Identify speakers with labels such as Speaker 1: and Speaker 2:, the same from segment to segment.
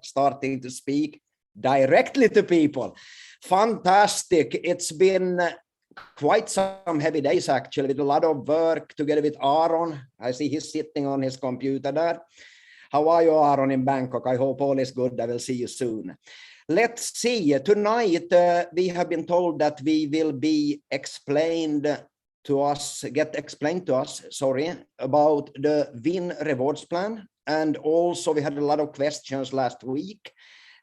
Speaker 1: starting to speak directly to people. Fantastic. It's been quite some heavy days, actually, with a lot of work together with Aaron. I see he's sitting on his computer there. How are you, Aaron, in Bangkok? I hope all is good. I will see you soon. Let's see. Tonight, we have been told that we will be get explained to us, about the WIN rewards plan. And also we had a lot of questions last week,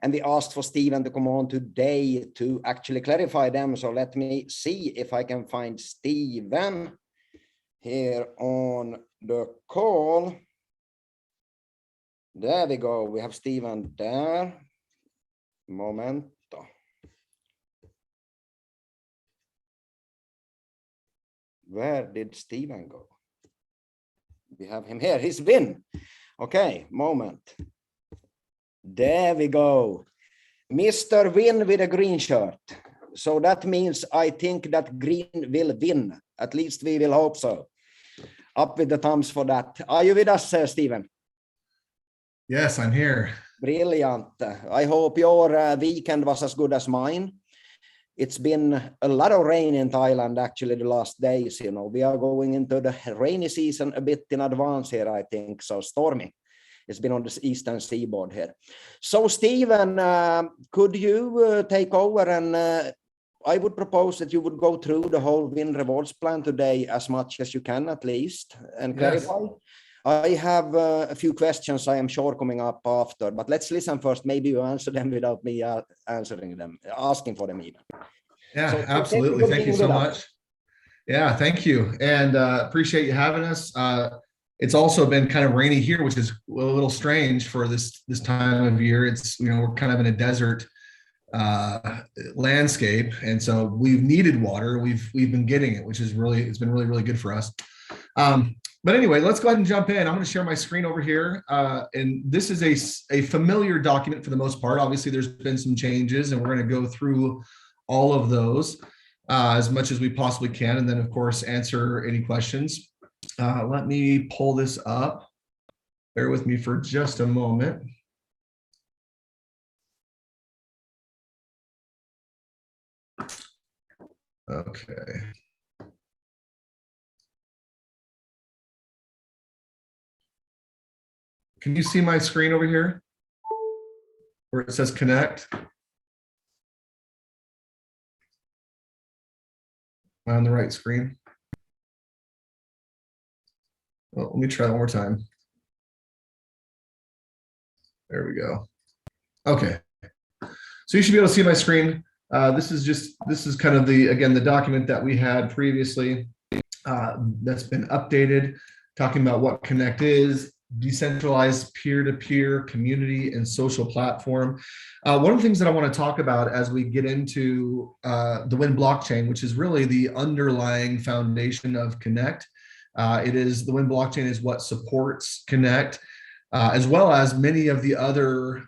Speaker 1: and we asked for Stephen to come on today to actually clarify them. So let me see if I can find Stephen here on the call. There we go. We have Stephen there. Momento. Where did Stephen go? We have him here. He's WIN. Okay, moment. There we go. Mr. WIN with a green shirt. So that means I think that green will win. At least we will hope so. Up with the thumbs for that. Are you with us, Stephen?
Speaker 2: Yes, I'm here.
Speaker 1: Brilliant. I hope your weekend was as good as mine. It's been a lot of rain in Thailand, actually, the last days. You know, we are going into the rainy season a bit in advance here, I think. So stormy. It's been on the eastern seaboard here. So, Stephen, could you take over? And I would propose that you would go through the whole WIN rewards plan today as much as you can, at least, and clarify. Yes. I have a few questions, I am sure, coming up after, but let's listen first. Maybe you answer them without me answering them, asking for them even.
Speaker 2: Yeah, so, absolutely. Thank you so much. Yeah, thank you. And appreciate you having us. It's also been kind of rainy here, which is a little strange for this time of year. It's, you know, we're kind of in a desert landscape. And so we've needed water. We've been getting it, which is it's been really good for us. But anyway, let's go ahead and jump in. I'm going to share my screen over here. And this is a familiar document for the most part. Obviously, there's been some changes, and we're going to go through all of those as much as we possibly can. And then, of course, answer any questions. Let me pull this up. Bear with me for just a moment. Okay. Can you see my screen over here where it says connect? Am I on the right screen? Well, let me try one more time. There we go. Okay. So you should be able to see my screen. This is kind of the document that we had previously that's been updated, talking about what Connect is. Decentralized peer-to-peer community and social platform. One of the things that I want to talk about as we get into the WIN blockchain, which is really the underlying foundation of Connect. The WIN blockchain is what supports Connect, as well as many of the other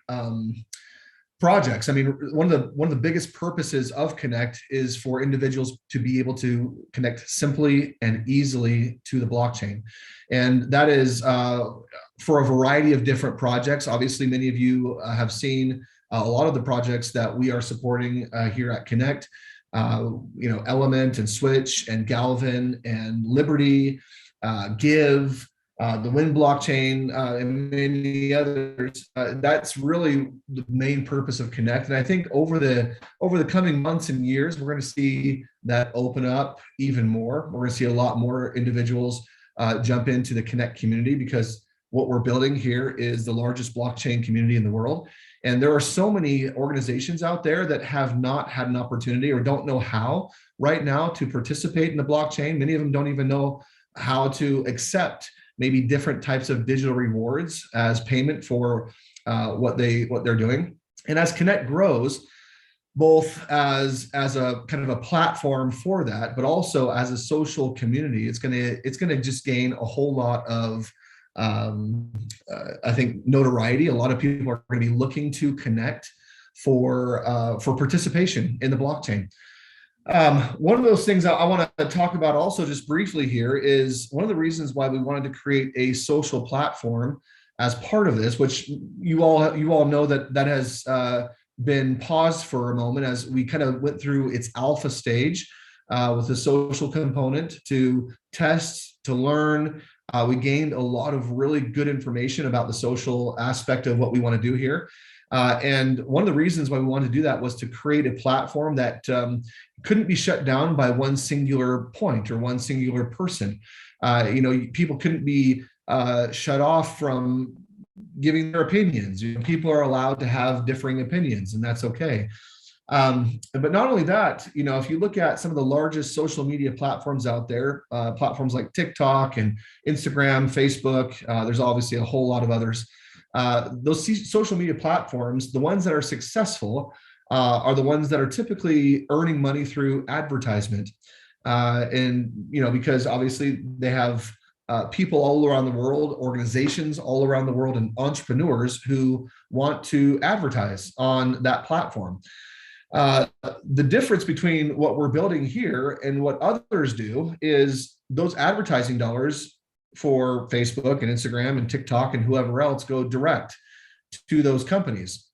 Speaker 2: projects. I mean, one of the biggest purposes of Connect is for individuals to be able to connect simply and easily to the blockchain. And that is for a variety of different projects. Obviously, many of you have seen a lot of the projects that we are supporting here at Connect. You know, Element and Switch and Galvin and Liberty, Give, the WIN blockchain, and many others. That's really the main purpose of Connect. And I think over the coming months and years, we're going to see that open up even more. We're going to see a lot more individuals jump into the Connect community, because what we're building here is the largest blockchain community in the world. And there are so many organizations out there that have not had an opportunity or don't know how right now to participate in the blockchain. Many of them don't even know how to accept maybe different types of digital rewards as payment for what they're doing. And as Connect grows, both as a kind of a platform for that, but also as a social community, it's gonna just gain a whole lot of I think notoriety. A lot of people are going to be looking to Connect for participation in the blockchain. One of those things I want to talk about also just briefly here is one of the reasons why we wanted to create a social platform as part of this, which you all know that has been paused for a moment as we kind of went through its alpha stage with the social component to test, to learn. We gained a lot of really good information about the social aspect of what we want to do here. And one of the reasons why we wanted to do that was to create a platform that couldn't be shut down by one singular point or one singular person. People couldn't be shut off from giving their opinions. People are allowed to have differing opinions, and that's okay. But not only that, if you look at some of the largest social media platforms out there, platforms like TikTok and Instagram, Facebook, there's obviously a whole lot of others. Those social media platforms, the ones that are successful, are the ones that are typically earning money through advertisement. Because obviously they have people all around the world, organizations all around the world, and entrepreneurs who want to advertise on that platform. The difference between what we're building here and what others do is those advertising dollars for Facebook and Instagram and TikTok and whoever else go direct to those companies.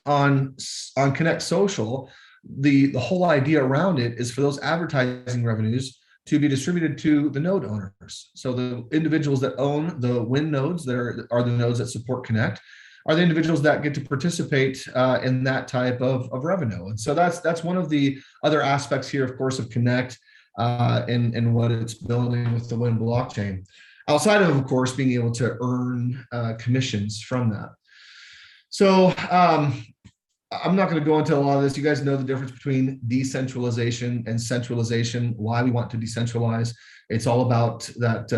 Speaker 2: On Connect Social, the whole idea around it is for those advertising revenues to be distributed to the node owners. So the individuals that own the Win nodes, that are the nodes that support Connect, are the individuals that get to participate in that type of revenue. And so that's one of the other aspects here, of course, of Connect and what it's building with the Win blockchain. Outside of course, being able to earn commissions from that. So I'm not going to go into a lot of this. You guys know the difference between decentralization and centralization, why we want to decentralize. It's all about that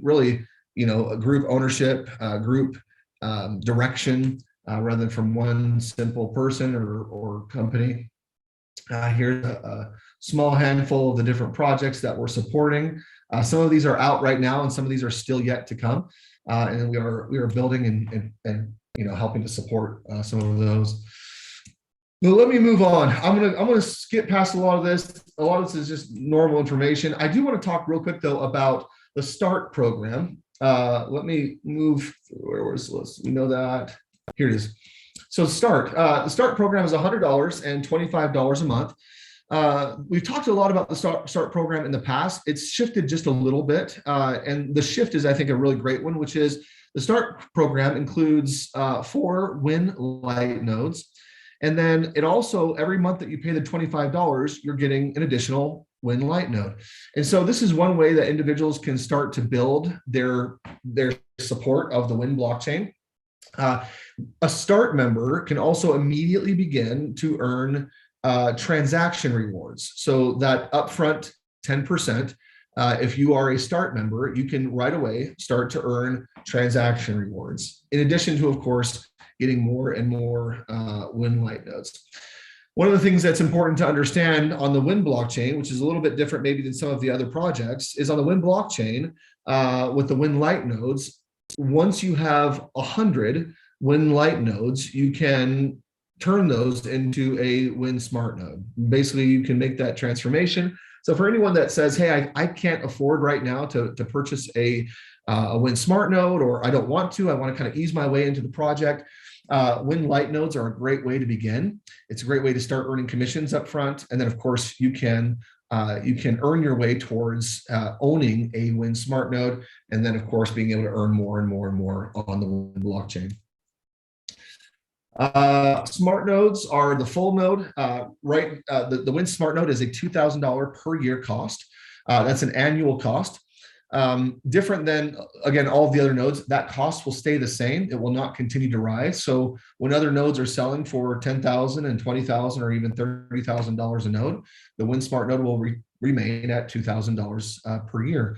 Speaker 2: really, a group ownership, group direction, rather than from one simple person or company. Here's a small handful of the different projects that we're supporting. Some of these are out right now, and some of these are still yet to come. And we are building and helping to support some of those. Now, let me move on. I'm gonna skip past a lot of this. A lot of this is just normal information. I do want to talk real quick though about the START program. Let me move. Where was this? We know that. Here it is. So START. The START program is $100 and $25 a month. We've talked a lot about the START program in the past. It's shifted just a little bit, and the shift is, I think, a really great one, which is the START program includes 4 Win Lite nodes. And then it also, every month that you pay the $25, you're getting an additional Win Lite node. And so this is one way that individuals can start to build their support of the Win blockchain. A START member can also immediately begin to earn transaction rewards. So that upfront 10%, if you are a START member, you can right away start to earn transaction rewards, in addition to, of course, getting more and more Win Lite nodes. One of the things that's important to understand on the Win blockchain, which is a little bit different maybe than some of the other projects, is on the Win blockchain with the Win Lite nodes, once you have 100 Win Lite nodes, you can turn those into a Win Smart node. Basically, you can make that transformation. So for anyone that says, hey, I can't afford right now to purchase a Win Smart node, or I don't want to, I want to kind of ease my way into the project, Win Lite nodes are a great way to begin. It's a great way to start earning commissions up front. And then, of course, you can earn your way towards owning a Win Smart node, and then, of course, being able to earn more and more and more on the Win blockchain. Smart nodes are the full node, right? The Win Smart node is a $2,000 per year cost. That's an annual cost. Different than, again, all of the other nodes, that cost will stay the same. It will not continue to rise. So when other nodes are selling for $10,000 and $20,000 or even $30,000 a node, the Win Smart node will remain at $2,000 per year.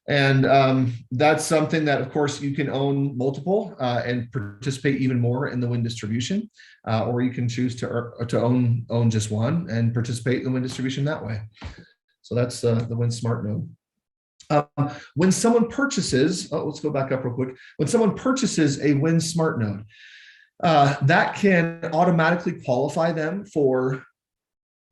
Speaker 2: And that's something that, of course, you can own multiple and participate even more in the Win distribution, or you can choose to own just one and participate in the Win distribution that way. So that's the Win Smart node. When someone purchases, let's go back up real quick. When someone purchases a Win Smart node, that can automatically qualify them for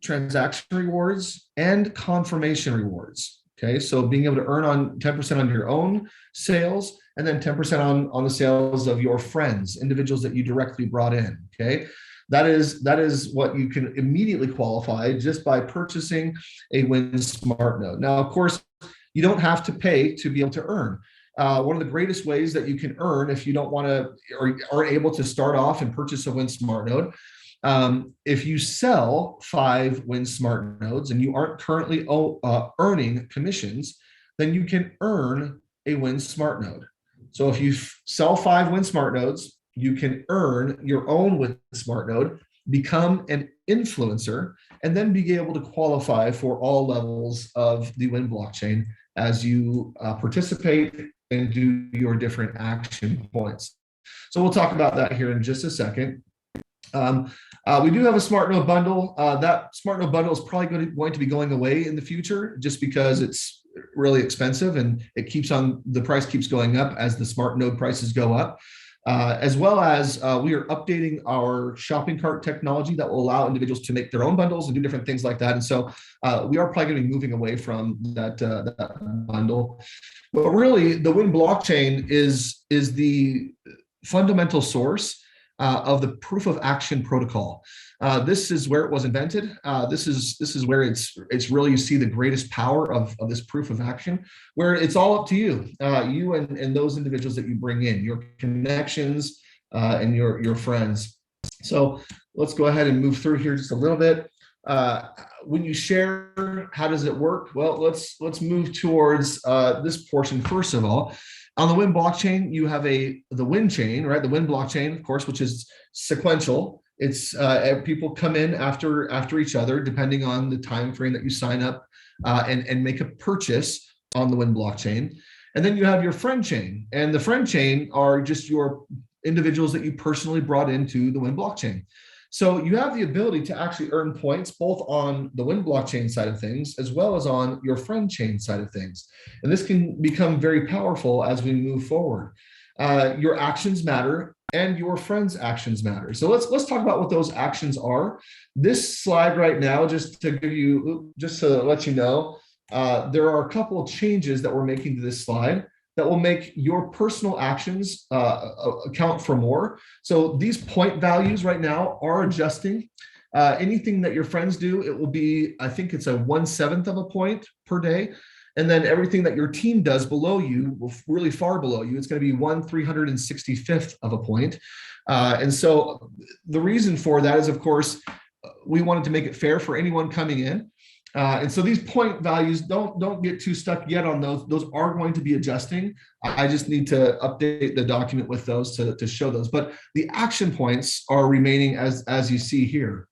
Speaker 2: transaction rewards and confirmation rewards. Okay, so being able to earn on 10% on your own sales, and then 10% on the sales of your friends, individuals that you directly brought in. Okay, that is what you can immediately qualify just by purchasing a Win Smart Node. Now, of course, you don't have to pay to be able to earn. One of the greatest ways that you can earn, if you don't want to or are able to start off and purchase a Win Smart Node, if you sell 5 Win Smart Nodes and you aren't currently earning commissions, then you can earn a Win Smart Node. So if you sell 5 Win Smart Nodes, you can earn your own Win Smart Node, become an influencer, and then be able to qualify for all levels of the Win blockchain as you participate and do your different action points. So we'll talk about that here in just a second. We do have a Smart Node bundle. That Smart Node bundle is probably going to be going away in the future just because it's really expensive and the price keeps going up as the Smart Node prices go up. As well as we are updating our shopping cart technology that will allow individuals to make their own bundles and do different things like that. And so we are probably going to be moving away from that bundle. But really, the Win blockchain is the fundamental source of the proof of action protocol. This is where it was invented. This is where it's really, you see the greatest power of this proof of action, where it's all up to you, you and those individuals that you bring in, your connections and your friends. So let's go ahead and move through here just a little bit. When you share, how does it work? Well, let's move towards this portion first of all. On the Win blockchain, you have the Win chain, right? The Win blockchain, of course, which is sequential. It's people come in after each other, depending on the time frame that you sign up and make a purchase on the Win blockchain. And then you have your friend chain, and the friend chain are just your individuals that you personally brought into the Win blockchain. So you have the ability to actually earn points both on the Win blockchain side of things as well as on your friend chain side of things. And this can become very powerful as we move forward. Your actions matter and your friends' actions matter. So let's talk about what those actions are. This slide right now, just to let you know, there are a couple of changes that we're making to this slide that will make your personal actions account for more. So these point values right now are adjusting. Anything that your friends do, it will be, I think it's a 1/7 of a point per day. And then everything that your team does below you, really far below you, it's going to be 1/365th of a point. And so the reason for that is, of course, we wanted to make it fair for anyone coming in. And so these point values, don't get too stuck yet on those. Those are going to be adjusting. I just need to update the document with those to show those. But the action points are remaining as you see here,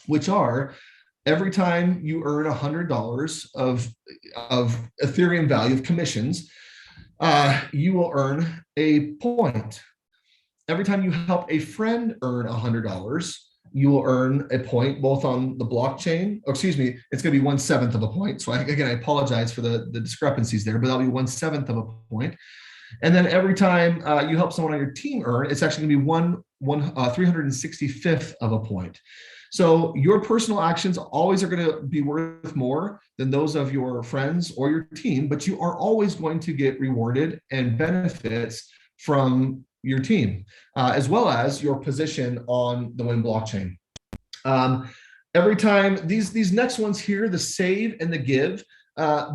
Speaker 2: which are every time you earn $100 of Ethereum value of commissions, you will earn a point. Every time you help a friend earn $100, you will earn a point both on the blockchain, or excuse me, it's going to be 1/7 of a point. So I apologize for the discrepancies there, but that'll be 1/7 of a point. And then every time you help someone on your team earn, it's actually going to be 365th of a point. So your personal actions always are going to be worth more than those of your friends or your team, but you are always going to get rewarded and benefits from your team, as well as your position on the Win blockchain. Every time these next ones here, the save and the give,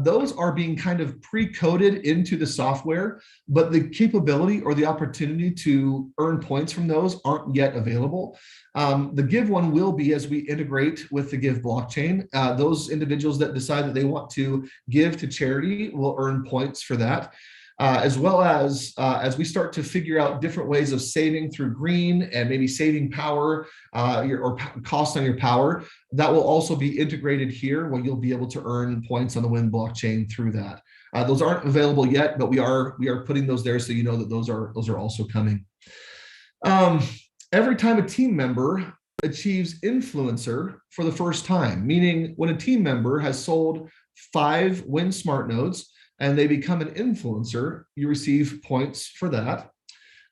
Speaker 2: those are being kind of pre-coded into the software, but the capability or the opportunity to earn points from those aren't yet available. The give one will be as we integrate with the Give blockchain. Those individuals that decide that they want to give to charity will earn points for that. As well as we start to figure out different ways of saving through green and maybe saving power or cost on your power, that will also be integrated here where you'll be able to earn points on the Win blockchain through that. Those aren't available yet, but we are putting those there so you know that those are also coming. Every time a team member achieves influencer for the first time, meaning when a team member has sold 5 Win Smart Nodes and they become an influencer, you receive points for that.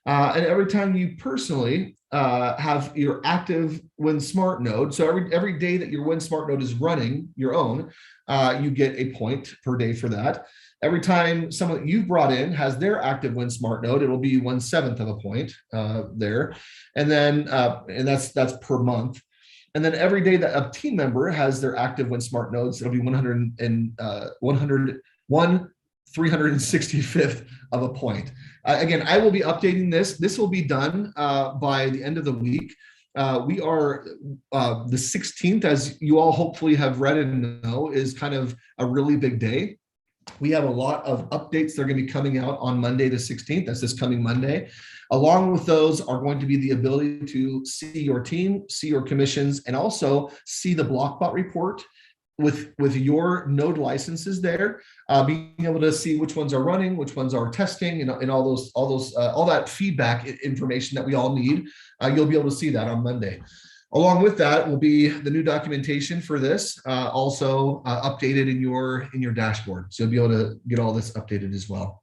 Speaker 2: And every time you personally have your active Win Smart node, so every day that your Win Smart node is running your own, you get a point per day for that. Every time someone that you've brought in has their active Win Smart node, it'll be 1/7 of a point there, and then and that's per month. And then every day that a team member has their active Win Smart nodes, it'll be 365th of a point. Again, I will be updating this. This will be done by the end of the week. We are the 16th, as you all hopefully have read and know, is kind of a really big day. We have a lot of updates that are going to be coming out on Monday the 16th. That's this coming Monday. Along with those are going to be the ability to see your team, see your commissions, and also see the BlockBot report with your node licenses there, being able to see which ones are running, which ones are testing, and all that feedback information that we all need. You'll be able to see that on Monday. Along with that will be the new documentation for this, also updated in your dashboard. So you'll be able to get all this updated as well.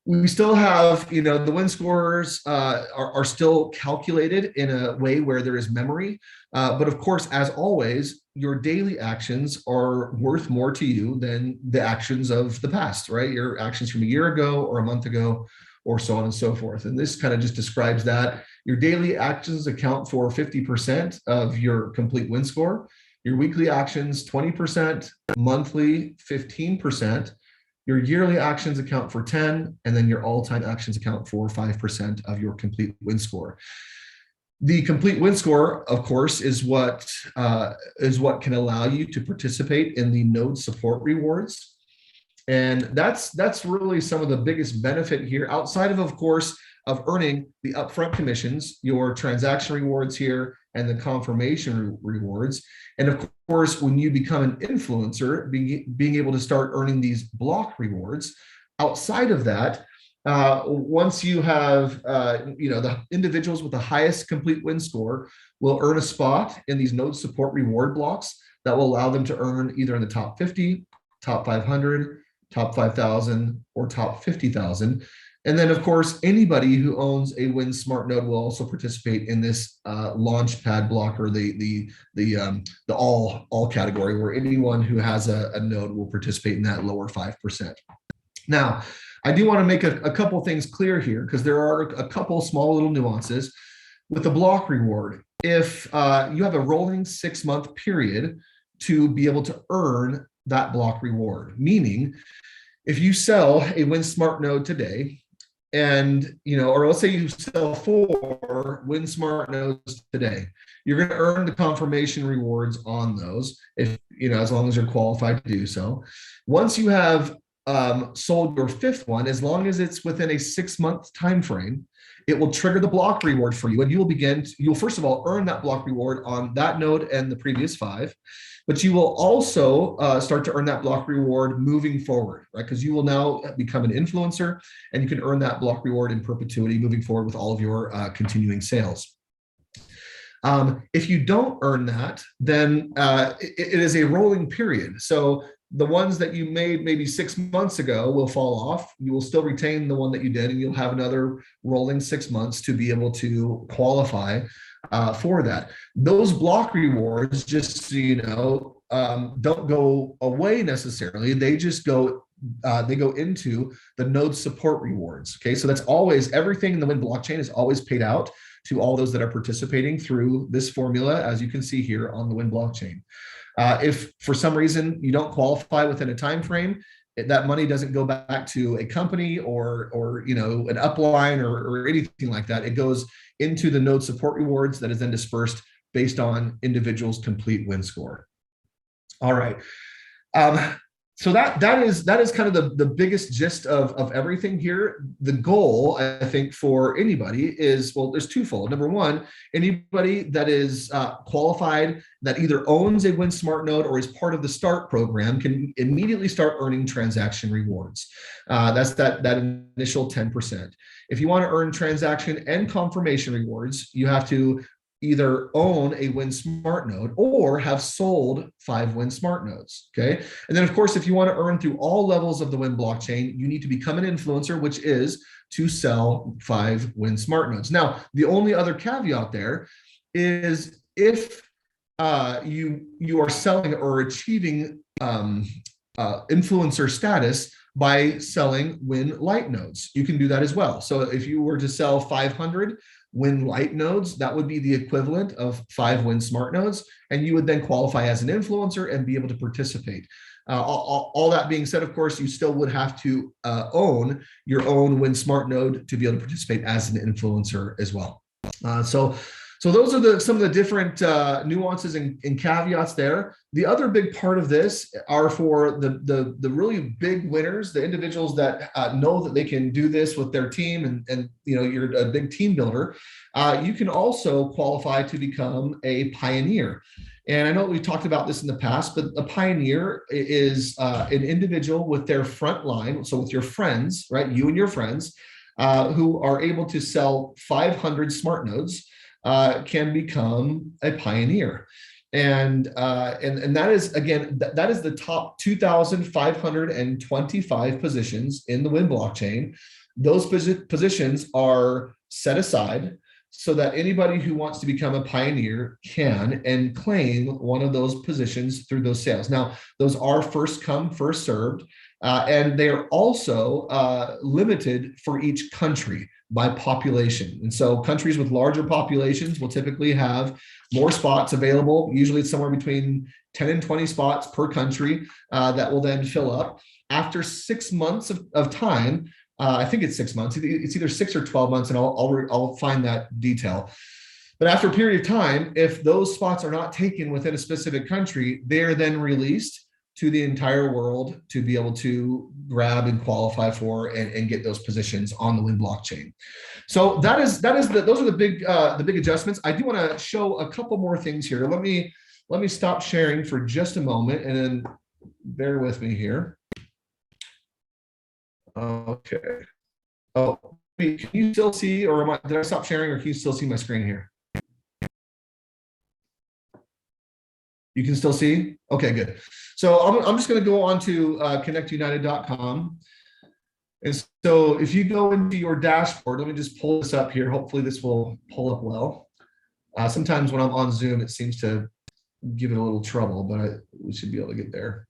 Speaker 2: We still have, the win scores are still calculated in a way where there is memory. But of course, as always, your daily actions are worth more to you than the actions of the past, right? Your actions from a year ago or a month ago, or so on and so forth. And this kind of just describes that. Your daily actions account for 50% of your complete win score. Your weekly actions, 20%, monthly, 15%. Your yearly actions account for 10, and then your all-time actions account for 5% of your complete win score. The complete win score, of course, is what can allow you to participate in the node support rewards. And that's really some of the biggest benefit here, outside of course, of earning the upfront commissions, your transaction rewards here, and the confirmation rewards. And of course, when you become an influencer, being able to start earning these block rewards. Outside of that, once you have, the individuals with the highest complete win score will earn a spot in these node support reward blocks that will allow them to earn either in the top 50, top 500, top 5,000, or top 50,000. And then, of course, anybody who owns a Win Smart node will also participate in this Launchpad block, or the all category, where anyone who has a node will participate in that lower 5%. Now, I do want to make a couple things clear here, because there are a couple small little nuances with the block reward. If you have a rolling 6-month period to be able to earn that block reward, meaning if you sell a Win Smart node today, and or let's say you sell 4 Win Smart nodes today, you're going to earn the confirmation rewards on those, if as long as you're qualified to do so. Once you have sold your 5th one, as long as it's within a 6-month time frame, it will trigger the block reward for you, and you'll first of all earn that block reward on that node and the previous 5. But you will also start to earn that block reward moving forward, right? Because you will now become an influencer, and you can earn that block reward in perpetuity moving forward with all of your continuing sales. If you don't earn that, then it is a rolling period. So the ones that you made maybe 6 months ago will fall off. You will still retain the one that you did, and you'll have another rolling 6 months to be able to qualify for that. Those block rewards, just so you know, don't go away necessarily. They just go into the node support rewards. Okay, so that's always, everything in the Win blockchain is always paid out to all those that are participating through this formula, as you can see here on the Win blockchain. If for some reason you don't qualify within a time frame, that money doesn't go back to a company or an upline or anything like that. It goes into the node support rewards that is then dispersed based on individuals' complete win score. All right. So that is kind of the biggest gist of everything here. The goal, I think, for anybody is, well, there's twofold. Number one, anybody that is qualified, that either owns a Win Smart node or is part of the START program, can immediately start earning transaction rewards. That's that initial 10%. If you want to earn transaction and confirmation rewards, you have to either own a Win Smart node or have sold 5 Win Smart nodes, okay? And then, of course, if you want to earn through all levels of the Win blockchain, you need to become an influencer, which is to sell 5 Win Smart Nodes. Now, the only other caveat there is if you are selling or achieving influencer status by selling Win Light nodes. You can do that as well. So if you were to sell 500 Win Light nodes, that would be the equivalent of 5 Win Smart nodes, and you would then qualify as an influencer and be able to participate. All that being said, of course, you still would have to own your own Win Smart node to be able to participate as an influencer as well. So those are some of the different nuances and caveats there. The other big part of this are for the really big winners, the individuals that know that they can do this with their team, and you're a big team builder. You can also qualify to become a pioneer. And I know we've talked about this in the past, but a pioneer is an individual with their front line, so with your friends, right? You and your friends who are able to sell 500 smart nodes. Can become a pioneer, and that is, again, that is the top 2,525 positions in the Win blockchain. Those positions are set aside so that anybody who wants to become a pioneer can and claim one of those positions through those sales. Now, those are first come, first served, and they are also limited for each country by population. And so countries with larger populations will typically have more spots available. Usually it's somewhere between 10 and 20 spots per country that will then fill up. After 6 months of time, I think it's 6 months, it's either 6 or 12 months, and I'll find that detail. But after a period of time, if those spots are not taken within a specific country, they are then released to the entire world to be able to grab and qualify for and get those positions on the Win blockchain. So those are the big adjustments. I do want to show a couple more things here. Let me stop sharing for just a moment, and then bear with me here. Okay. Oh, can you still see, or did I stop sharing, or can you still see my screen here? You can still see? Okay, good. So I'm just going to go on to connectunited.com. And so if you go into your dashboard, let me just pull this up here. Hopefully this will pull up well. Sometimes when I'm on Zoom, it seems to give it a little trouble, but we should be able to get there.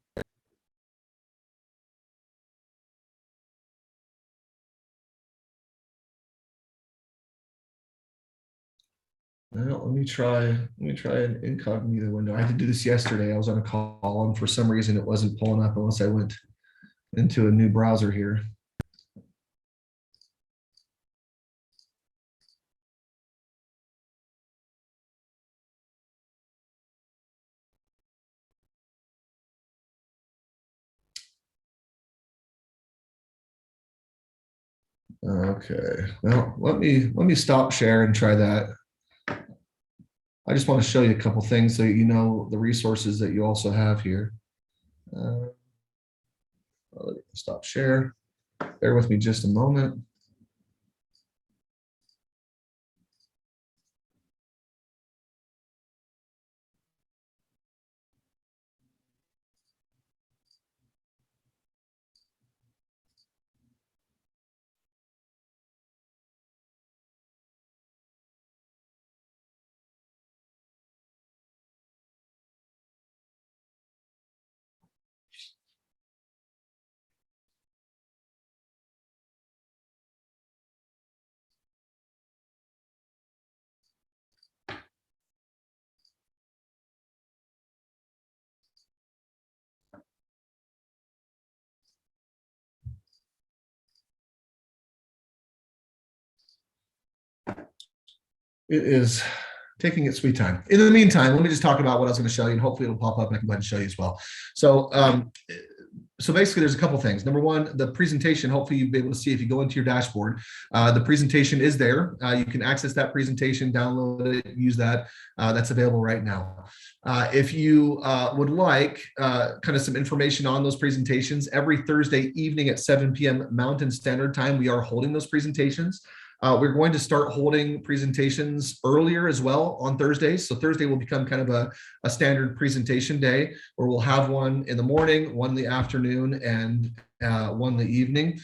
Speaker 2: Well, let me try an incognito window. I had to do this yesterday. I was on a call, and for some reason it wasn't pulling up unless I went into a new browser here. Okay, well, let me stop share and try that. I just want to show you a couple things so you know the resources that you also have here. Stop share. Bear with me just a moment. It is taking its sweet time. In the meantime, let me just talk about what I was going to show you, and hopefully it'll pop up and I can go ahead and show you as well. So basically there's a couple things. Number one, the presentation, hopefully you'll be able to see if you go into your dashboard, the presentation is there. You can access that presentation, download it, use that. That's available right now. If you would like kind of some information on those presentations, every Thursday evening at 7 p.m. Mountain Standard Time, we are holding those presentations. We're going to start holding presentations earlier as well on Thursdays. So Thursday will become kind of a standard presentation day where we'll have one in the morning, one in the afternoon, and one in the evening.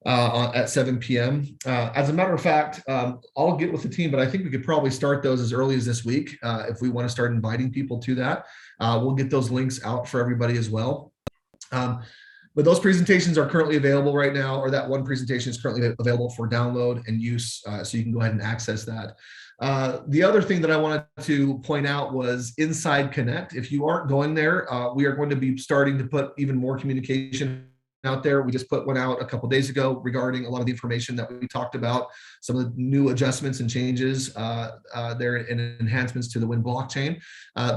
Speaker 2: at 7 p.m. As a matter of fact, I'll get with the team, but I think we could probably start those as early as this week if we want to start inviting people to that. We'll get those links out for everybody as well. But those presentations are currently available right now, or that one presentation is currently available for download and use, so you can go ahead and access that. The other thing that I wanted to point out was Inside Connect. If you aren't going there, we are going to be starting to put even more communication out there. We just put one out a couple days ago regarding a lot of the information that we talked about, some of the new adjustments and changes there and enhancements to the Win blockchain.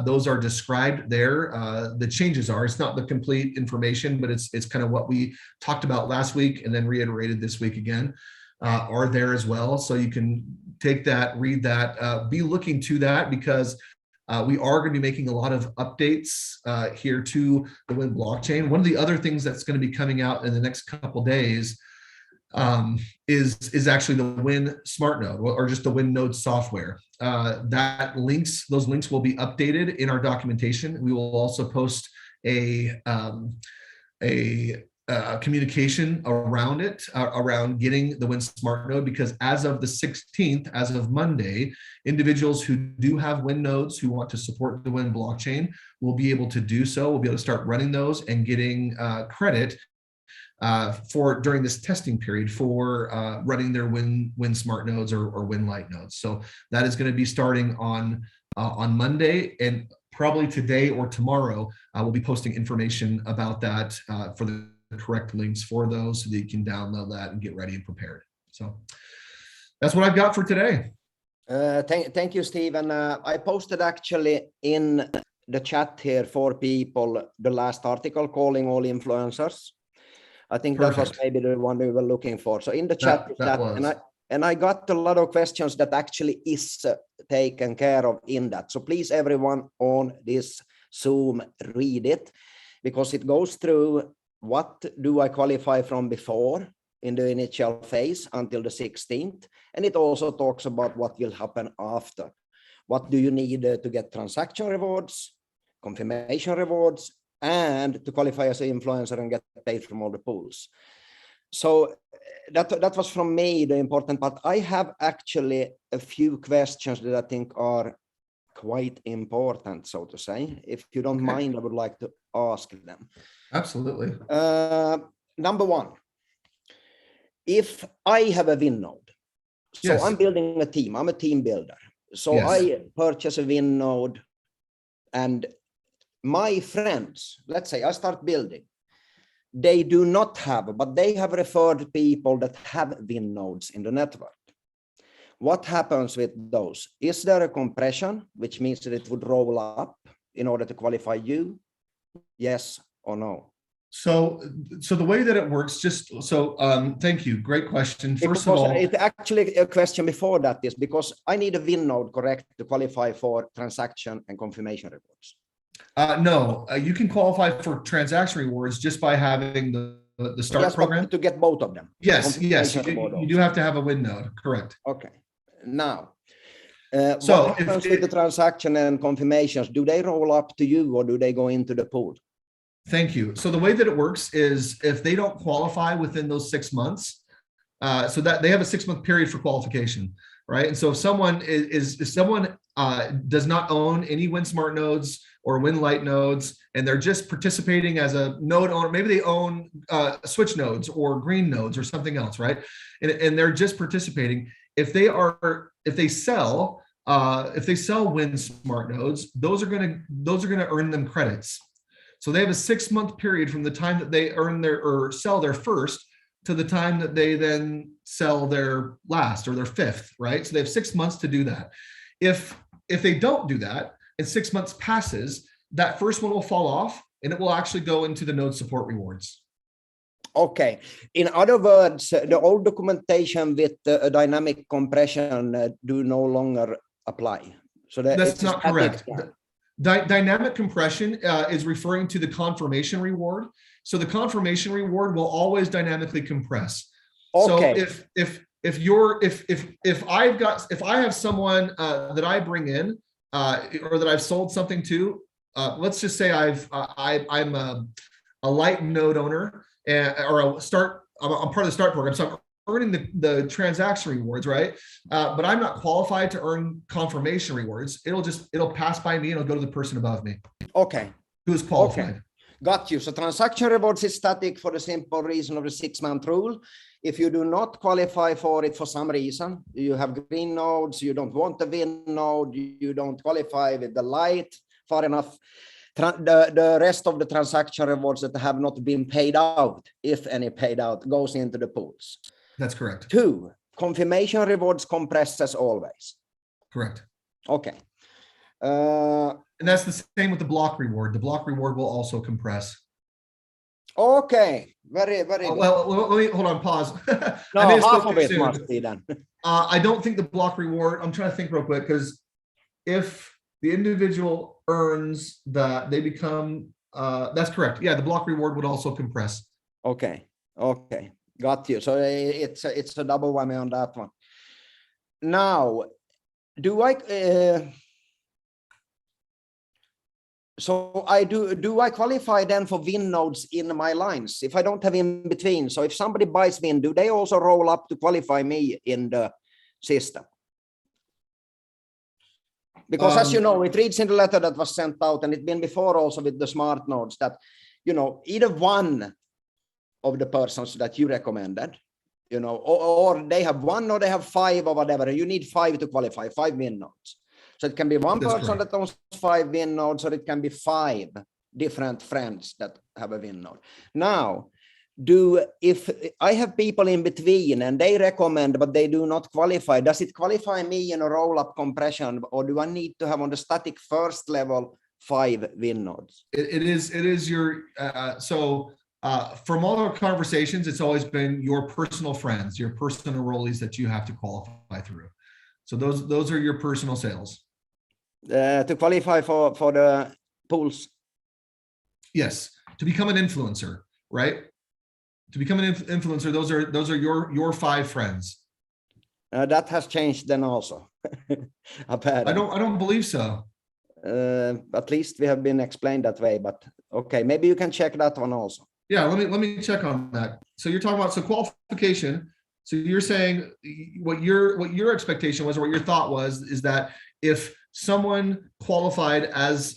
Speaker 2: Those are described there. The changes are, it's not the complete information, but it's kind of what we talked about last week and then reiterated this week again, are there as well. So you can take that, read that, be looking to that, because we are going to be making a lot of updates here to the Win blockchain. One of the other things that's going to be coming out in the next couple days is actually the Win Smart Node, or just the Win Node software. Those links will be updated in our documentation. We will also post a communication around it, around getting the Win Smart Node, because as of the 16th, as of Monday, individuals who do have Win nodes who want to support the Win blockchain will be able to do so. We'll be able to start running those and getting credit for during this testing period for running their Win Smart nodes or Win Lite nodes. So that is going to be starting on Monday, and probably today or tomorrow we'll be posting information about that for the correct links for those, so that you can download that and get ready and prepared. So that's what I've got for today.
Speaker 1: Thank you, Stephen. I posted actually in the chat here for people the last article, calling all influencers. I think
Speaker 2: Perfect.
Speaker 1: That was maybe the one we were looking for. So in the chat, and I got a lot of questions that actually is taken care of in that. So please, everyone on this Zoom, read it, because it goes through what do I qualify from before in the initial phase until the 16th. And it also talks about what will happen after. What do you need to get transaction rewards, confirmation rewards, and to qualify as an influencer and get paid from all the pools. So that was from me the important part. I have actually a few questions that I think are quite important, so to say. If you don't mind, I would like to ask them.
Speaker 2: Absolutely.
Speaker 1: Number one, if I have a Win node, so yes. I'm building a team, I'm a team builder. So yes. I purchase a Win node, and my friends, let's say I start building, they do not have, but they have referred people that have Win nodes in the network. What happens with those? Is there a compression, which means that it would roll up in order to qualify you? Yes or no?
Speaker 2: So the way that it works, thank you. Great question. First of all,
Speaker 1: it's actually a question before that is because I need a Win node, correct, to qualify for transaction and confirmation rewards.
Speaker 2: No, you can qualify for transaction rewards just by having the START program.
Speaker 1: To get both of them.
Speaker 2: Yes, you do have to have a Win node, correct.
Speaker 1: Okay. Now, what happens with the transaction and confirmations? Do they roll up to you or do they go into the pool?
Speaker 2: Thank you. So the way that it works is if they don't qualify within those 6 months, so that they have a 6-month period for qualification, right? And so if someone does not own any Win Smart nodes or Win Lite nodes, and they're just participating as a node owner, maybe they own switch nodes or green nodes or something else, right? And they're just participating. If they sell Win Smart nodes, those are gonna earn them credits. So they have a 6-month period from the time that they earn or sell their first to the time that they then sell their last or their fifth, right? So they have 6 months to do that. If they don't do that and 6 months passes, that first one will fall off and it will actually go into the node support rewards.
Speaker 1: Okay. In other words, the old documentation with dynamic compression do no longer apply. So
Speaker 2: that's not correct. Dynamic compression is referring to the confirmation reward. So the confirmation reward will always dynamically compress.
Speaker 1: Okay.
Speaker 2: So if I have someone that I bring in or that I've sold something to, let's just say I'm a Lite node owner or a I'm part of the START program, so I'm earning the transaction rewards, right? But I'm not qualified to earn confirmation rewards. It'll pass by me and it'll go to the person above me.
Speaker 1: Okay.
Speaker 2: Who is qualified.
Speaker 1: Okay. Got you. So transaction rewards is static for the simple reason of the 6-month rule. If you do not qualify for it for some reason, you have green nodes, you don't want the win node, you don't qualify with the light far enough, the rest of the transaction rewards that have not been paid out, if any paid out, goes into the pools.
Speaker 2: That's correct.
Speaker 1: 2, confirmation rewards compress as always.
Speaker 2: Correct.
Speaker 1: Okay.
Speaker 2: And that's the same with the block reward. The block reward will also compress.
Speaker 1: Okay, very good.
Speaker 2: Well, let me hold on, pause.
Speaker 1: No,
Speaker 2: I
Speaker 1: half of it must be done.
Speaker 2: I don't think the block reward, I'm trying to think real quick, because if the individual earns that, they become, that's correct. Yeah, the block reward would also compress.
Speaker 1: Okay, okay, got you. So it's a double whammy on that one. Now, do I do I qualify then for win nodes in my lines if I don't have in between? So if somebody buys win, do they also roll up to qualify me in the system? Because as you know, it reads in the letter that was sent out, and it's been before also with the smart nodes, that, you know, either one of the persons that you recommended, you know, or they have 1 or they have 5 or whatever, you need 5 to qualify, 5 win nodes. So it can be one person that owns 5 win nodes, or it can be 5 different friends that have a win node. Now, if I have people in between and they recommend, but they do not qualify, does it qualify me in a roll-up compression, or do I need to have on the static first level 5 win nodes?
Speaker 2: It is your, from all our conversations, it's always been your personal friends, your personal rollies that you have to qualify through. So those are your personal sales.
Speaker 1: To qualify for the pools.
Speaker 2: Yes, to become an influencer, right? To become an influencer, those are your 5 friends.
Speaker 1: That has changed then also. I
Speaker 2: don't believe so.
Speaker 1: At least we have been explained that way, but okay, maybe you can check that one also.
Speaker 2: Yeah, let me check on that. So you're talking about qualification. So you're saying what your expectation was, or what your thought was, is that if someone qualified as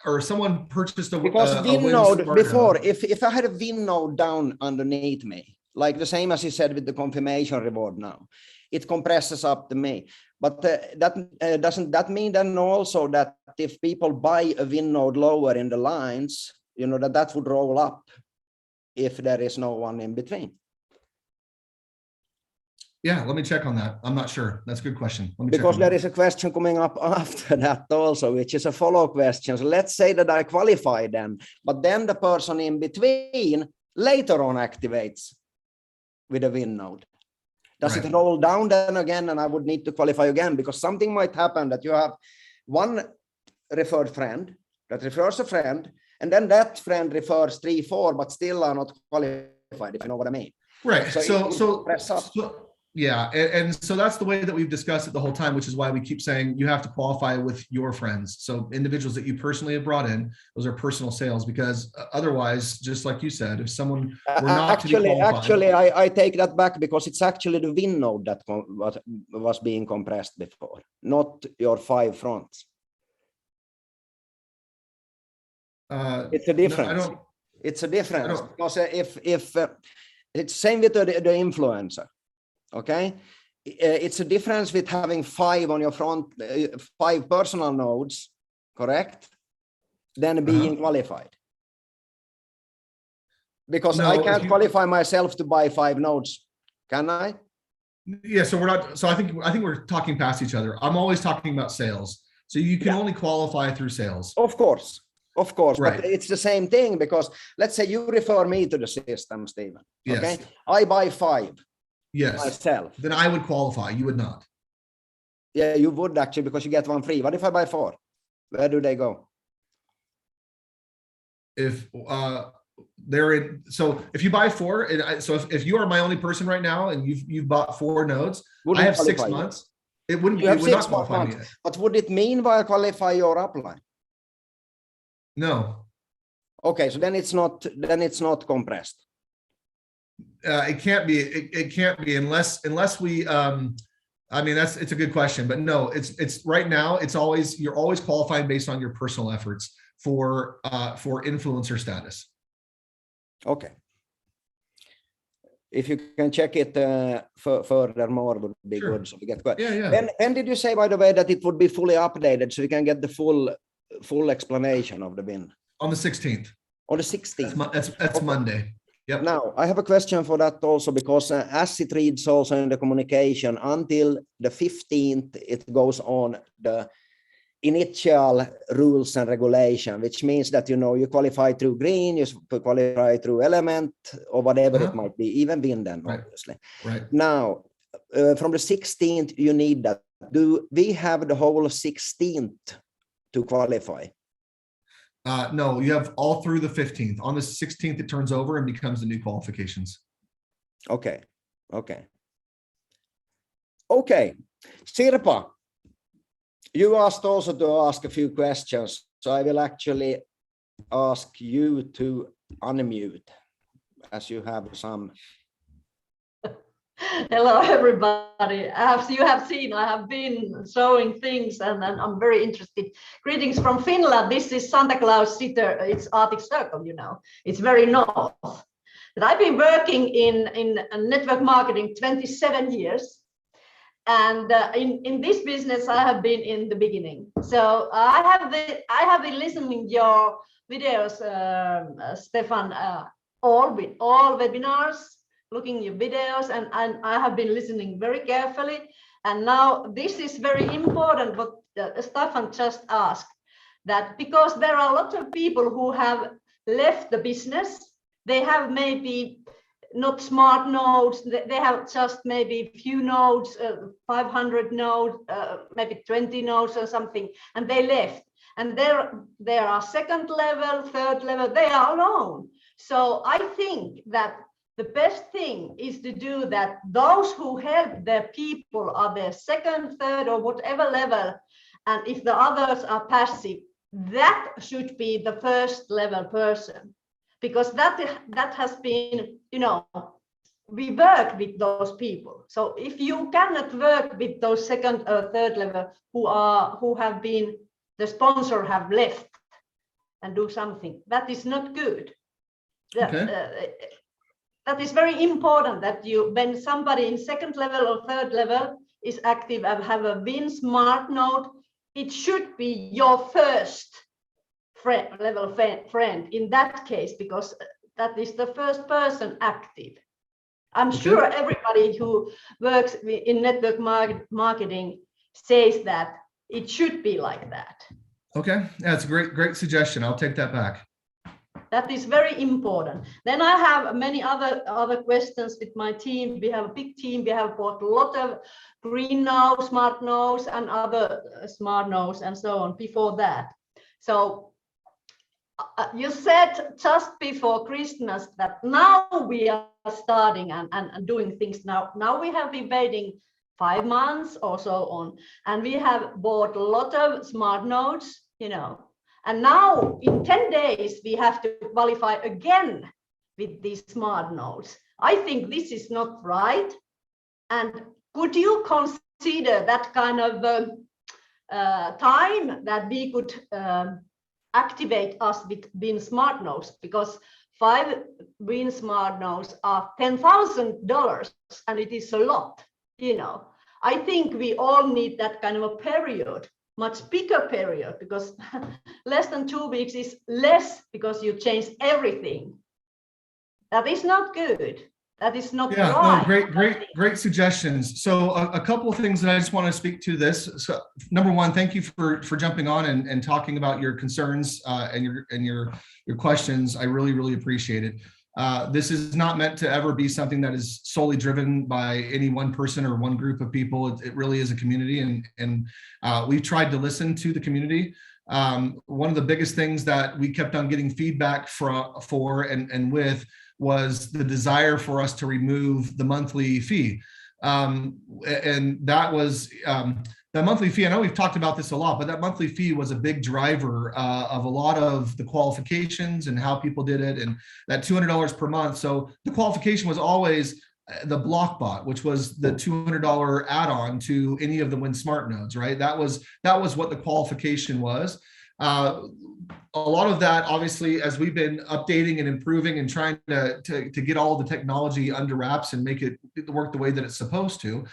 Speaker 2: or someone purchased a
Speaker 1: win node before, if I had a win node down underneath me, like the same as you said with the confirmation reward now, it compresses up to me. But doesn't that mean then also that if people buy a win node lower in the lines, you know, that would roll up if there is no one in between?
Speaker 2: Yeah, let me check on that. I'm not sure. That's a good question.
Speaker 1: Because there is a question coming up after that also, which is a follow question. So let's say that I qualify them, but then the person in between later on activates with a win node. Does it roll down then again, and I would need to qualify again? Because something might happen that you have one referred friend that refers a friend, and then that friend refers 3, 4, but still are not qualified, if you know what I mean.
Speaker 2: Right. So
Speaker 1: press up.
Speaker 2: Yeah, and so that's the way that we've discussed it the whole time, which is why we keep saying you have to qualify with your friends. So individuals that you personally have brought in, those are personal sales, because otherwise, just like you said, if someone were not
Speaker 1: actually, I take that back, because it's actually the win node that was being compressed before, not your 5 fronts. It's a difference. It's a difference, because if it's same with the influencer. Okay, it's a difference with having 5 on your front, 5 personal nodes, correct, than being qualified. Because I can't qualify myself to buy 5 nodes, can I?
Speaker 2: Yeah, so we're not. So I think we're talking past each other. I'm always talking about sales. So you can only qualify through sales.
Speaker 1: Of course, right. But it's the same thing, because let's say you refer me to the system, Stephen. Okay, yes. I buy 5.
Speaker 2: Yes.
Speaker 1: Myself.
Speaker 2: Then I would qualify. You would not.
Speaker 1: Yeah, you would actually, because you get 1 free. What if I buy 4? Where do they go?
Speaker 2: If they're in, so if you buy 4, so if you are my only person right now and you've bought 4 nodes, I have 6 months. It wouldn't. It would not qualify me.
Speaker 1: But would it mean by qualify your upline?
Speaker 2: No.
Speaker 1: Okay, so then it's not compressed.
Speaker 2: It can't be. It can't be unless we. I mean, it's a good question, but no, it's right now. It's always you're always qualifying based on your personal efforts for influencer status.
Speaker 1: Okay. If you can check it furthermore, would be
Speaker 2: Sure.
Speaker 1: good. So we get good.
Speaker 2: Yeah.
Speaker 1: When did you say, by the way, that it would be fully updated so we can get the full explanation of the bin?
Speaker 2: On the 16th.
Speaker 1: On the 16th.
Speaker 2: That's okay. Monday. Yep.
Speaker 1: Now, I have a question for that also, because as it reads also in the communication, until the 15th, it goes on the initial rules and regulation, which means that, you qualify through green, you qualify through element, or whatever it might be, even Vinden, obviously.
Speaker 2: Right.
Speaker 1: Now, from the 16th, you need that. Do we have the whole 16th to qualify?
Speaker 2: No, you have all through the 15th. On the 16th, it turns over and becomes the new qualifications.
Speaker 1: Okay. Sirpa, you asked also to ask a few questions, so I will actually ask you to unmute, as you have some.
Speaker 3: Hello, everybody. As you have seen, I have been showing things, and I'm very interested. Greetings from Finland. This is Santa Claus sitter. It's Arctic Circle, It's very north. But I've been working in network marketing 27 years. And in this business, I have been in the beginning. So I have been listening to your videos, Stefan, all webinars, looking at your videos, and I have been listening very carefully. And now this is very important what Stefan just asked, that because there are a lot of people who have left the business, they have maybe not smart nodes, they have just maybe few nodes, 500 nodes, maybe 20 nodes or something, and they left. And there are second level, third level, they are alone. So I think that the best thing is to do that. Those who help their people are their second, third, or whatever level. And if the others are passive, that should be the first level person. Because that has been, we work with those people. So if you cannot work with those second or third level who have been, the sponsor have left and do something, that is not good.
Speaker 2: Okay.
Speaker 3: That is very important that when somebody in second level or third level is active and have a Win Smart node, it should be your first level friend in that case, because that is the first person active. I'm sure everybody who works in network marketing says that it should be like that.
Speaker 2: Okay, that's a great suggestion. I'll take that back.
Speaker 3: That is very important. Then I have many other questions with my team. We have a big team. We have bought a lot of green nodes, smart nodes, and other smart nodes, and so on before that. So you said just before Christmas that now we are starting and doing things. Now we have been waiting 5 months or so on, and we have bought a lot of smart nodes, and now in 10 days we have to qualify again with these smart nodes. I think this is not right. And could you consider that kind of time that we could activate us with Win Smart nodes, because 5 Win Smart nodes are $10,000, and it is a lot, I think we all need that kind of a period, much bigger period, because less than 2 weeks is less, because you change everything. That is not good. That is not right.
Speaker 2: No, great suggestions. So a couple of things that I just want to speak to this. So number one, thank you for jumping on and talking about your concerns and your questions. I really appreciate it. This is not meant to ever be something that is solely driven by any one person or one group of people. It really is a community, and we've tried to listen to the community. One of the biggest things that we kept on getting feedback for and with was the desire for us to remove the monthly fee. And that was the monthly fee. I know we've talked about this a lot, but that monthly fee was a big driver of a lot of the qualifications and how people did it, and that $200 per month. So the qualification was always the BlockBot, which was the $200 add-on to any of the Win Smart nodes, right? That was what the qualification was. A lot of that, obviously, as we've been updating and improving and trying to get all the technology under wraps and make it work the way that it's supposed to,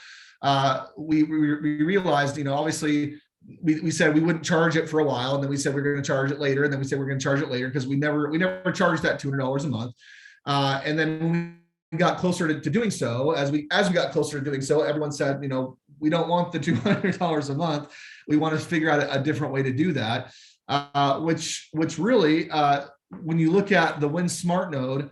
Speaker 2: we realized, obviously, we said we wouldn't charge it for a while, and then we said we we're going to charge it later, and then we said we're going to charge it later, because we never charged that $200 a month. And then when we got closer to doing so, as we got closer to doing so, everyone said, we don't want the $200 a month. We want to figure out a different way to do that. Which really, when you look at the Win Smart node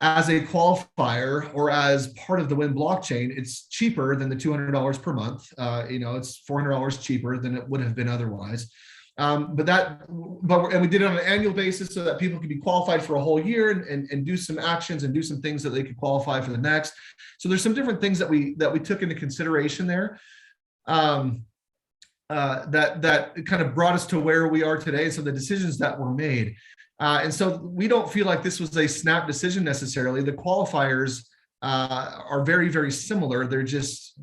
Speaker 2: as a qualifier or as part of the Win blockchain, it's cheaper than the $200 per month. It's $400 cheaper than it would have been otherwise. And we did it on an annual basis so that people could be qualified for a whole year and do some actions and do some things that they could qualify for the next. So there's some different things that we took into consideration there. That kind of brought us to where we are today. So the decisions that were made. And so we don't feel like this was a snap decision necessarily. The qualifiers are very, very similar. They're just,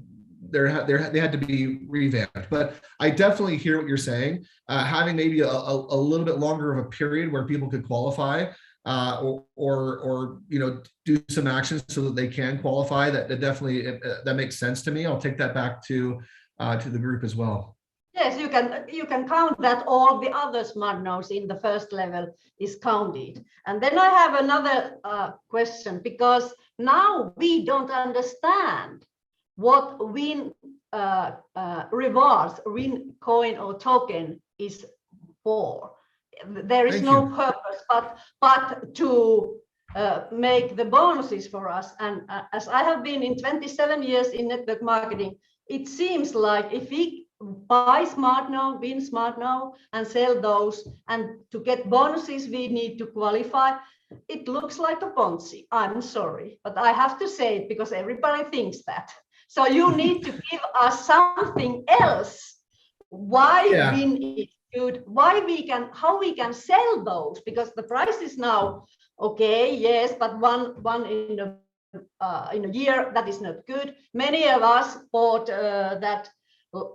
Speaker 2: they had to be revamped. But I definitely hear what you're saying. Having maybe a little bit longer of a period where people could qualify or do some actions so that they can qualify, that definitely, that makes sense to me. I'll take that back to the group as well.
Speaker 3: Yes, you can count that all the other smart nodes in the first level is counted. And then I have another question, because now we don't understand what Win rewards, Win coin or token is for. There is no purpose but to make the bonuses for us. And as I have been in 27 years in network marketing, it seems like if we buy smart node, Win Smart node, and sell those, and to get bonuses we need to qualify, it looks like a Ponzi. I'm sorry, but I have to say it because everybody thinks that. So you need to give us something else. Why Win is good, how we can sell those, because the price is now okay, yes, but one in a year, that is not good. Many of us bought that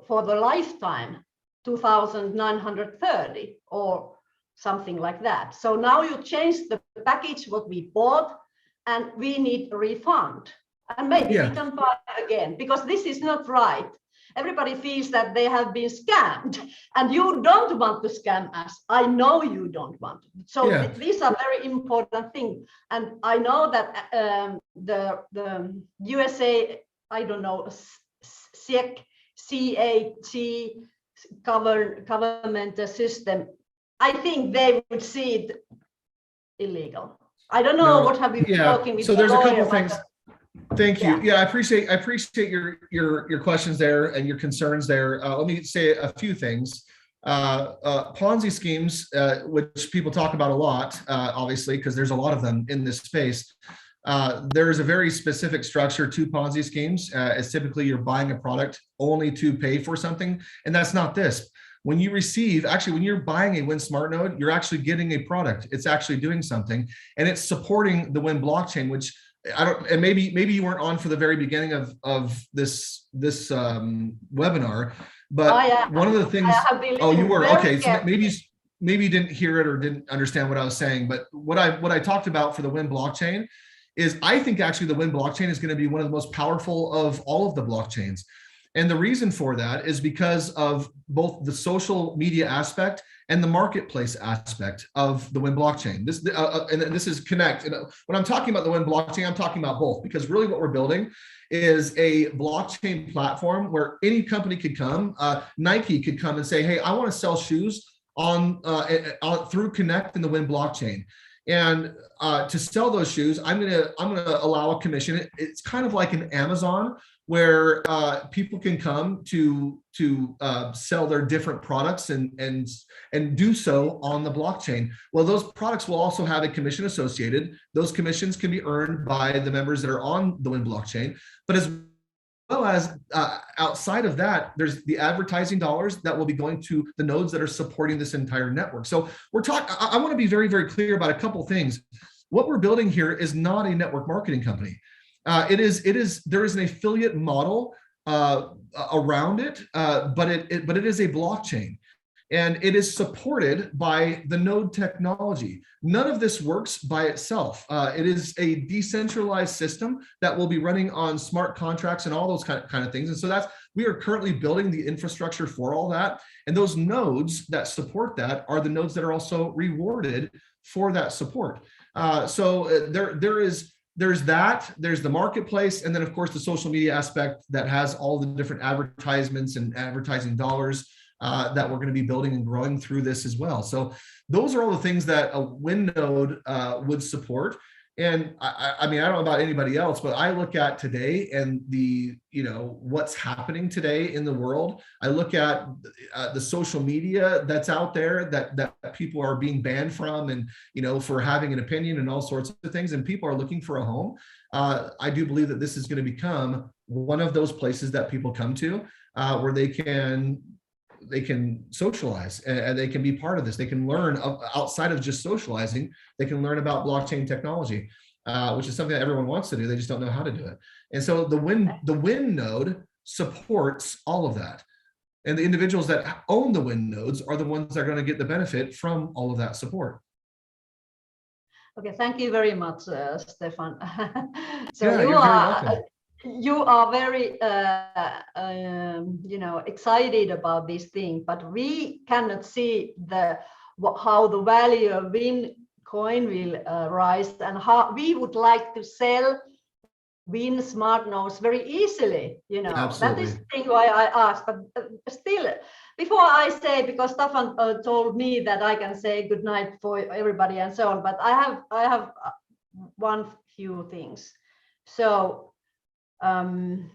Speaker 3: for the lifetime, 2,930 or something like that. So now you change the package what we bought, and we need a refund, and maybe we can buy again, because this is not right. Everybody feels that they have been scammed, and you don't want to scam us. I know you don't want to. So these are very important things. And I know that the USA, I don't know, CAC government system, I think they would see it illegal. I don't know what have you been talking with.
Speaker 2: So there's a couple things. Thank you. Yeah, I appreciate your questions there and your concerns there. Let me say a few things. Ponzi schemes, which people talk about a lot, obviously, because there's a lot of them in this space. There's a very specific structure to Ponzi schemes. It's typically you're buying a product only to pay for something, and that's not this. When you receive, actually, when you're buying a Win Smart node, you're actually getting a product. It's actually doing something, and it's supporting the Win blockchain, which and maybe you weren't on for the very beginning of this webinar, but one of the things. Oh, you were okay. So maybe you didn't hear it or didn't understand what I was saying. But what I talked about for the Win blockchain is I think actually the Win blockchain is going to be one of the most powerful of all of the blockchains. And the reason for that is because of both the social media aspect and the marketplace aspect of the Win blockchain. And this is Connect. And when I'm talking about the Win blockchain, I'm talking about both, because really what we're building is a blockchain platform where any company could come. Nike could come and say, hey, I want to sell shoes on through Connect in the Win blockchain. And to sell those shoes, I'm gonna allow a commission. It's kind of like an Amazon, where people can come to sell their different products and do so on the blockchain. Well, those products will also have a commission associated. Those commissions can be earned by the members that are on the Win blockchain. But as well as outside of that, there's the advertising dollars that will be going to the nodes that are supporting this entire network. So we're talking, I want to be very, very clear about a couple things. What we're building here is not a network marketing company. There is an affiliate model around it, but it is a blockchain. And it is supported by the node technology. None of this works by itself. It is a decentralized system that will be running on smart contracts and all those kind of things. And so we are currently building the infrastructure for all that. And those nodes that support that are the nodes that are also rewarded for that support. So there's that, there's the marketplace, and then of course the social media aspect that has all the different advertisements and advertising dollars that we're going to be building and growing through this as well. So those are all the things that a Wind node would support. And I mean, I don't know about anybody else, but I look at today and what's happening today in the world. I look at the social media that's out there that people are being banned from, and for having an opinion and all sorts of things, and people are looking for a home. I do believe that this is going to become one of those places that people come to where they can socialize and they can be part of this. They can learn outside of just socializing. They can learn about blockchain technology, which is something that everyone wants to do. They just don't know how to do it. And so the Wind node supports all of that. And the individuals that own the Wind nodes are the ones that are going to get the benefit from all of that support.
Speaker 3: Okay, thank you very much, Stefan. So
Speaker 2: yeah, you're very welcome.
Speaker 3: You are very, excited about this thing, but we cannot see how the value of Wind coin will rise, and how we would like to sell Wind smart nodes very easily.
Speaker 2: Absolutely.
Speaker 3: That is the thing why I asked. But still, before I say, because Stefan told me that I can say good night for everybody and so on, but I have one few things. So. And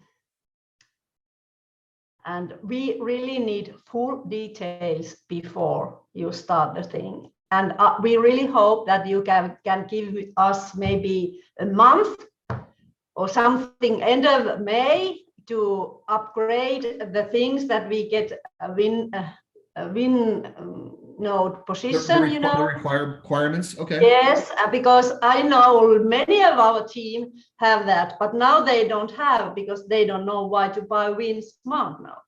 Speaker 3: we really need full details before you start the thing. And we really hope that you can give us maybe a month or something, end of May, to upgrade the things that we get a Wind node position,
Speaker 2: the requirements. Okay.
Speaker 3: Yes, because I know many of our team have that, but now they don't have, because they don't know why to buy Wind smart now.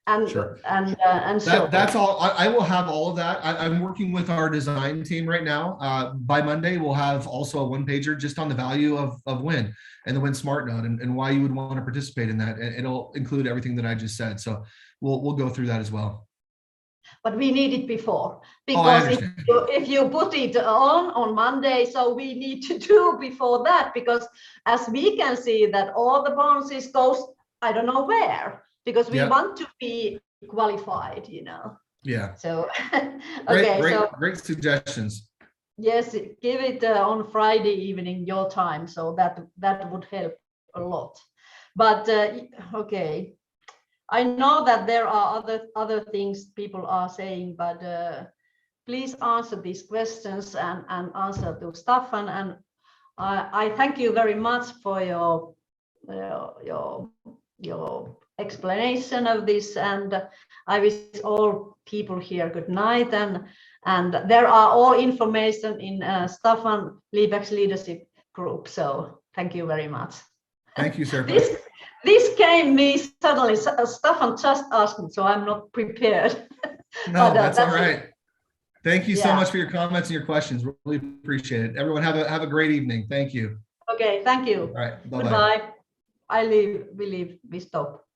Speaker 3: And
Speaker 2: sure.
Speaker 3: and so
Speaker 2: that's all. I will have all of that. I'm working with our design team right now. By Monday, we'll have also a one-pager just on the value of Wind and the Wind smart node and why you would want to participate in that. And it'll include everything that I just said. So we'll go through that as well.
Speaker 3: But we need it before, because if you put it on Monday, so we need to do before that, because as we can see that all the bonuses goes, I don't know where, because we want to be qualified,
Speaker 2: Yeah.
Speaker 3: So, okay.
Speaker 2: Great suggestions.
Speaker 3: Yes, give it on Friday evening your time, so that would help a lot. But okay. I know that there are other things people are saying, but please answer these questions and answer to Stefan. And I thank you very much for your explanation of this. And I wish all people here good night. And there are all information in Stefan Liebeck's leadership group. So thank you very much.
Speaker 2: Thank you, sir.
Speaker 3: This came me suddenly. Stefan just asked me, so I'm not prepared.
Speaker 2: No, that's all right. Thank you so much for your comments and your questions. Really appreciate it. Everyone have a great evening. Thank you.
Speaker 3: Okay, thank you.
Speaker 2: All right. Bye-bye.
Speaker 3: Goodbye. We stop.